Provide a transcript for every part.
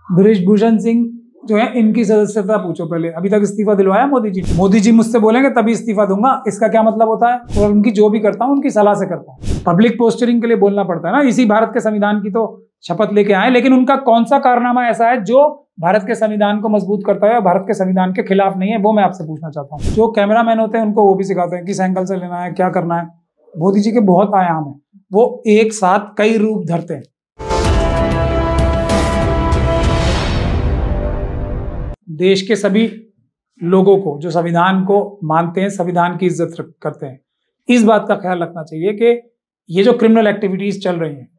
बृजभूषण सिंह जो है, इनकी सदस्यता पूछो पहले, अभी तक इस्तीफा दिलवाया मोदी जी? मोदी जी मुझसे बोलेंगे तभी इस्तीफा दूंगा, इसका क्या मतलब होता है? और उनकी जो भी करता हूं उनकी सलाह से करता हूं। पब्लिक पोस्टरिंग के लिए बोलना पड़ता है ना। इसी भारत के संविधान की तो शपथ लेके आए, लेकिन उनका कौन सा कारनामा ऐसा है जो भारत के संविधान को मजबूत करता है और भारत के संविधान के खिलाफ नहीं है, वो मैं आपसे पूछना चाहता हूँ। जो कैमरामैन होते हैं उनको वो भी सिखाते हैं किस एंगल से लेना है, क्या करना है। मोदी जी के बहुत आयाम है, वो एक साथ कई रूप धरते हैं। देश के सभी लोगों को जो संविधान को मानते हैं, संविधान की इज्जत करते हैं, इस बात का ख्याल रखना चाहिए कि ये जो क्रिमिनल एक्टिविटीज चल रही हैं,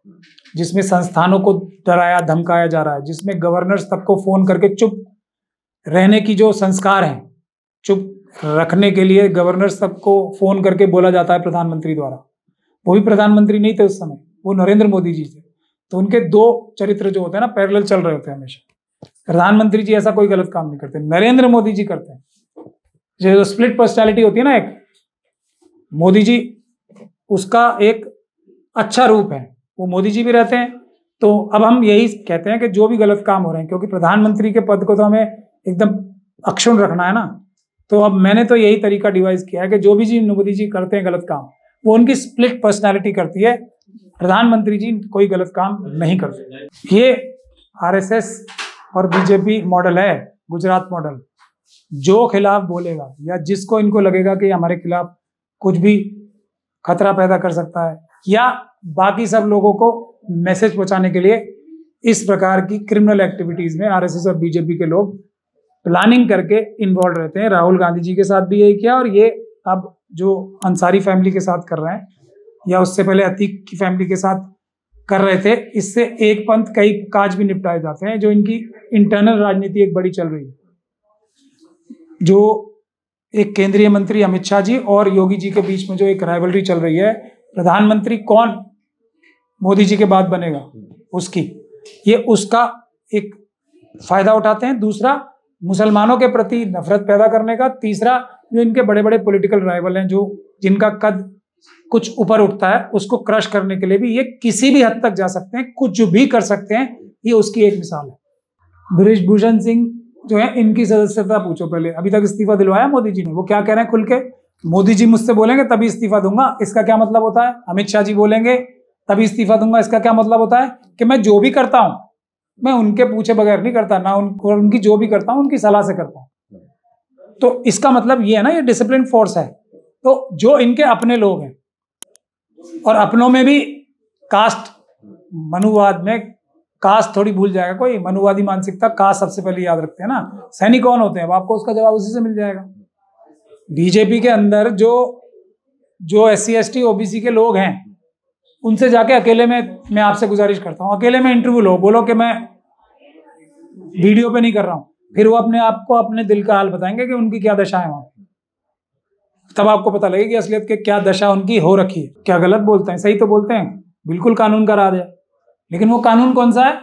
जिसमें संस्थानों को डराया धमकाया जा रहा है, जिसमें गवर्नर्स तक को फोन करके चुप रहने की जो संस्कार है, चुप रखने के लिए गवर्नर्स तक को फोन करके बोला जाता है प्रधानमंत्री द्वारा। वो भी प्रधानमंत्री नहीं थे उस समय, वो नरेंद्र मोदी जी थे। तो उनके दो चरित्र जो होते हैं ना, पैरेलल चल रहे होते हैं हमेशा। प्रधानमंत्री जी ऐसा कोई गलत काम नहीं करते, नरेंद्र मोदी जी करते हैं। जो स्प्लिट पर्सनैलिटी होती है ना एक, मोदी जी उसका एक अच्छा रूप है, वो मोदी जी भी रहते हैं। तो अब हम यही कहते हैं कि जो भी गलत काम हो रहे हैं, क्योंकि प्रधानमंत्री के पद को तो हमें एकदम अक्षुण्ण रखना है ना, तो अब मैंने तो यही तरीका डिवाइस किया है कि जो भी जी मोदी जी करते हैं गलत काम, वो उनकी स्प्लिट पर्सनैलिटी करती है। प्रधानमंत्री जी कोई गलत काम नहीं करते। ये आरएसएस और बीजेपी मॉडल है, गुजरात मॉडल। जो खिलाफ बोलेगा या जिसको इनको लगेगा कि हमारे खिलाफ कुछ भी खतरा पैदा कर सकता है, या बाकी सब लोगों को मैसेज पहुंचाने के लिए इस प्रकार की क्रिमिनल एक्टिविटीज में आरएसएस और बीजेपी के लोग प्लानिंग करके इन्वॉल्व रहते हैं। राहुल गांधी जी के साथ भी यही किया, और ये अब जो अंसारी फैमिली के साथ कर रहे हैं, या उससे पहले अतीक की फैमिली के साथ कर रहे थे। इससे एक पंथ कई काज भी निपटाए जाते हैं। जो इनकी इंटरनल राजनीति एक बड़ी चल रही है, जो एक केंद्रीय मंत्री अमित शाह जी और योगी जी के बीच में जो एक राइवलरी चल रही है, प्रधानमंत्री कौन मोदी जी के बाद बनेगा उसकी, ये उसका एक फायदा उठाते हैं। दूसरा, मुसलमानों के प्रति नफरत पैदा करने का। तीसरा, जो इनके बड़े बड़े पॉलिटिकल राइवल हैं, जो जिनका कद कुछ ऊपर उठता है, उसको क्रश करने के लिए भी ये किसी भी हद तक जा सकते हैं, कुछ भी कर सकते हैं। ये उसकी एक मिसाल है। बृजभूषण सिंह जो है, इनकी सदस्यता पूछो पहले, अभी तक इस्तीफा दिलवाया मोदी जी ने? वो क्या कह रहे हैं खुल के, मोदी जी मुझसे बोलेंगे तभी इस्तीफा दूंगा, इसका क्या मतलब होता है? अमित शाह जी बोलेंगे तभी इस्तीफा दूंगा, इसका क्या मतलब होता है? कि मैं जो भी करता हूं मैं उनके पूछे बगैर नहीं करता, ना उनकी जो भी करता हूं उनकी सलाह से करता हूं। तो इसका मतलब ये है ना, ये डिसिप्लिन फोर्स है। तो जो इनके अपने लोग हैं, और अपनों में भी कास्ट, मनुवाद में कास्ट थोड़ी भूल जाएगा कोई, मनुवादी मानसिकता कास्ट सबसे पहले याद रखते हैं ना। सैनिक कौन होते हैं, अब आपको उसका जवाब उसी से मिल जाएगा। बीजेपी के अंदर जो SC ST OBC के लोग हैं, उनसे जाके अकेले में मैं आपसे गुजारिश करता हूं, अकेले में इंटरव्यू लो, बोलो कि मैं वीडियो पे नहीं कर रहा हूं, फिर वो अपने आप को अपने दिल का हाल बताएंगे कि उनकी क्या दशा है वहां। तब आपको पता लगेगा कि असलियत के क्या दशा उनकी हो रखी है। क्या गलत बोलते हैं, सही तो बोलते हैं, बिल्कुल कानून का राज है। लेकिन वो कानून कौन सा है?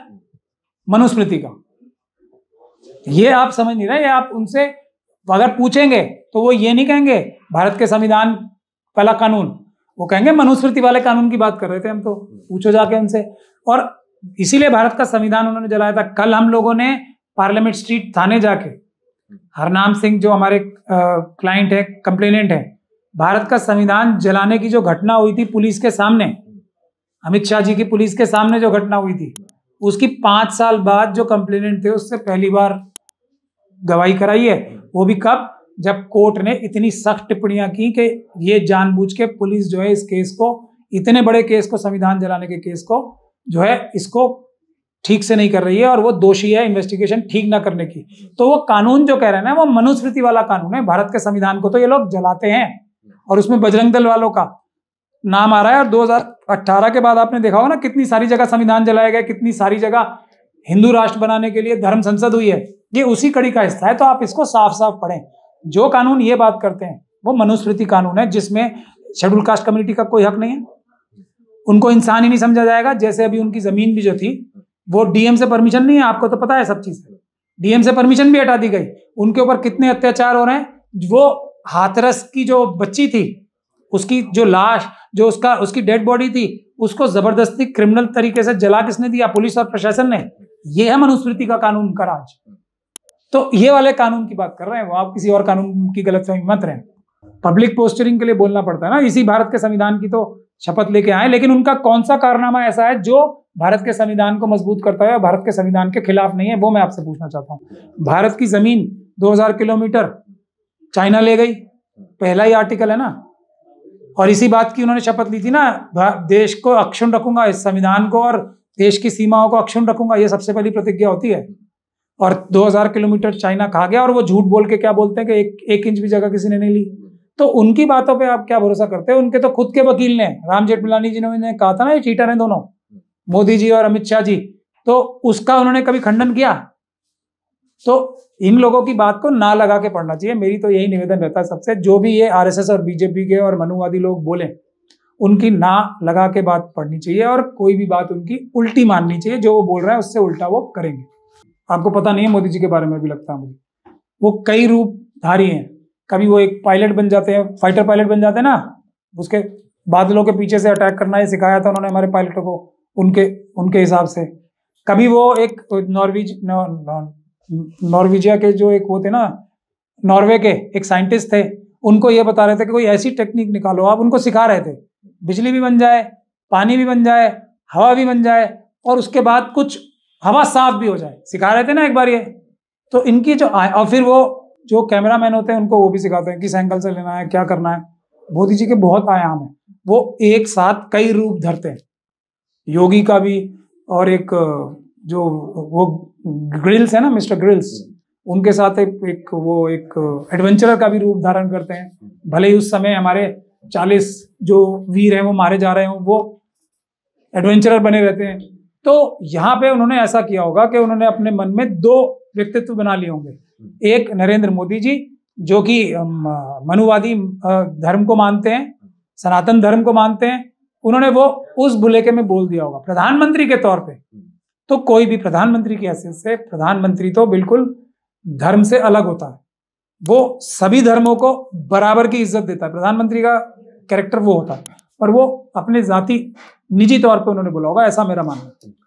मनुस्मृति का। ये आप समझ नहीं रहे। आप उनसे अगर पूछेंगे तो वो ये नहीं कहेंगे भारत के संविधान वाला कानून, वो कहेंगे मनुस्मृति वाले कानून की बात कर रहे थे हम तो, पूछो जाके उनसे। और इसीलिए भारत का संविधान उन्होंने जलाया था। कल हम लोगों ने पार्लियामेंट स्ट्रीट थाने जाके, हरनाम सिंह जो हमारे क्लाइंट है, कंप्लेनेंट है, भारत का संविधान जलाने की जो घटना हुई थी पुलिस के सामने, अमित शाह जी की पुलिस के सामने जो घटना हुई थी, उसकी 5 साल बाद जो कंप्लेनेंट थे उससे पहली बार गवाही कराई है। वो भी कब? जब कोर्ट ने इतनी सख्त टिप्पणियां की कि ये जानबूझ के पुलिस जो है इस केस को, इतने बड़े केस को, संविधान जलाने के केस को जो है, इसको ठीक से नहीं कर रही है और वो दोषी है इन्वेस्टिगेशन ठीक ना करने की। तो वो कानून जो कह रहे हैं ना, वो मनुस्मृति वाला कानून है। भारत के संविधान को तो ये लोग जलाते हैं, और उसमें बजरंग दल वालों का नाम आ रहा है। और 2018 के बाद आपने देखा होगा ना, कितनी सारी जगह संविधान जलाए गए, कितनी सारी जगह हिंदू राष्ट्र बनाने के लिए धर्म संसद हुई है। ये उसी कड़ी का हिस्सा है। तो आप इसको साफ साफ पढ़ें। जो कानून ये बात करते हैं वो मनुस्मृति कानून है, जिसमें शेड्यूल कास्ट कम्युनिटी का कोई हक नहीं है, उनको इंसान ही नहीं समझा जाएगा। जैसे अभी उनकी जमीन भी जो थी, वो डीएम से परमिशन नहीं है, आपको तो पता है सब चीज। डीएम से परमिशन भी हटा दी गई। उनके ऊपर कितने अत्याचार हो रहे हैं। वो हाथरस की जो बच्ची थी, उसकी जो लाश, जो उसकी डेड बॉडी थी, उसको जबरदस्ती क्रिमिनल तरीके से जला किसने दिया? पुलिस और प्रशासन ने। ये है मनुस्मृति का कानून का राज। तो ये वाले कानून की बात कर रहे हैं वो, आप किसी और कानून की गलतफहमी मत रहें। पब्लिक पोस्चरिंग के लिए बोलना पड़ता है ना, इसी भारत के संविधान की तो शपथ लेके आए, लेकिन उनका कौन सा कारनामा ऐसा है जो भारत के संविधान को मजबूत करता है और भारत के संविधान के खिलाफ नहीं है, वो मैं आपसे पूछना चाहता हूँ। भारत की जमीन 2000 किलोमीटर चाइना ले गई, पहला ही आर्टिकल है ना, और इसी बात की उन्होंने शपथ ली थी ना, देश को अक्षुण्ण रखूंगा, इस संविधान को और देश की सीमाओं को अक्षुण्ण रखूंगा, ये सबसे पहली प्रतिज्ञा होती है। और 2000 किलोमीटर चाइना खा गया, और वो झूठ बोल के क्या बोलते हैं कि एक इंच भी जगह किसी ने नहीं ली। तो उनकी बातों पे आप क्या भरोसा करते हैं? उनके तो खुद के वकील ने, राम जेठमलानी जी ने कहा था ना, ये चीटर हैं दोनों, मोदी जी और अमित शाह जी, तो उसका उन्होंने कभी खंडन किया? तो इन लोगों की बात को ना लगा के पढ़ना चाहिए। मेरी तो यही निवेदन रहता है सबसे, जो भी ये आरएसएस और बीजेपी के और मनुवादी लोग बोले, उनकी ना लगा के बात पढ़नी चाहिए और कोई भी बात उनकी उल्टी माननी चाहिए। जो वो बोल रहे हैं उससे उल्टा वो करेंगे। आपको पता नहीं है मोदी जी के बारे में भी, लगता है मुझे, वो कई रूपधारी हैं। कभी वो एक पायलट बन जाते हैं, फाइटर पायलट बन जाते हैं ना, उसके बादलों के पीछे से अटैक करना ही सिखाया था उन्होंने हमारे पायलटों को, उनके हिसाब से। कभी वो एक नॉर्वेजिया के जो एक वो थे ना, नॉर्वे के एक साइंटिस्ट थे, उनको ये बता रहे थे कि कोई ऐसी टेक्निक निकालो, आप उनको सिखा रहे थे, बिजली भी बन जाए, पानी भी बन जाए, हवा भी बन जाए, और उसके बाद कुछ हवा साफ भी हो जाए, सिखा रहे थे ना एक बार ये। तो इनकी जो और फिर वो जो कैमरामैन होते हैं उनको वो भी सिखाते हैं किस एंगल से लेना है, क्या करना है। मोदी जी के बहुत आयाम है, वो एक साथ कई रूप धरते हैं, योगी का भी, और एक जो वो ग्रिल्स है ना, मिस्टर ग्रिल्स, उनके साथ एक एडवेंचरर का भी रूप धारण करते हैं। भले ही उस समय हमारे 40 जो वीर हैं वो मारे जा रहे हों, वो एडवेंचरर बने रहते हैं। तो यहाँ पे उन्होंने ऐसा किया होगा कि उन्होंने अपने मन में 2 व्यक्तित्व बना लिए होंगे। एक नरेंद्र मोदी जी, जो कि मनुवादी धर्म को मानते हैं, सनातन धर्म को मानते हैं, उन्होंने वो उस भुलेखे में बोल दिया होगा प्रधानमंत्री के तौर पे। तो कोई भी प्रधानमंत्री की हैसियत से, प्रधानमंत्री तो बिल्कुल धर्म से अलग होता है, वो सभी धर्मों को बराबर की इज्जत देता है। प्रधानमंत्री का कैरेक्टर वो होता है, और वो अपने जाति निजी तौर पे उन्होंने बोला होगा, ऐसा मेरा मानना है।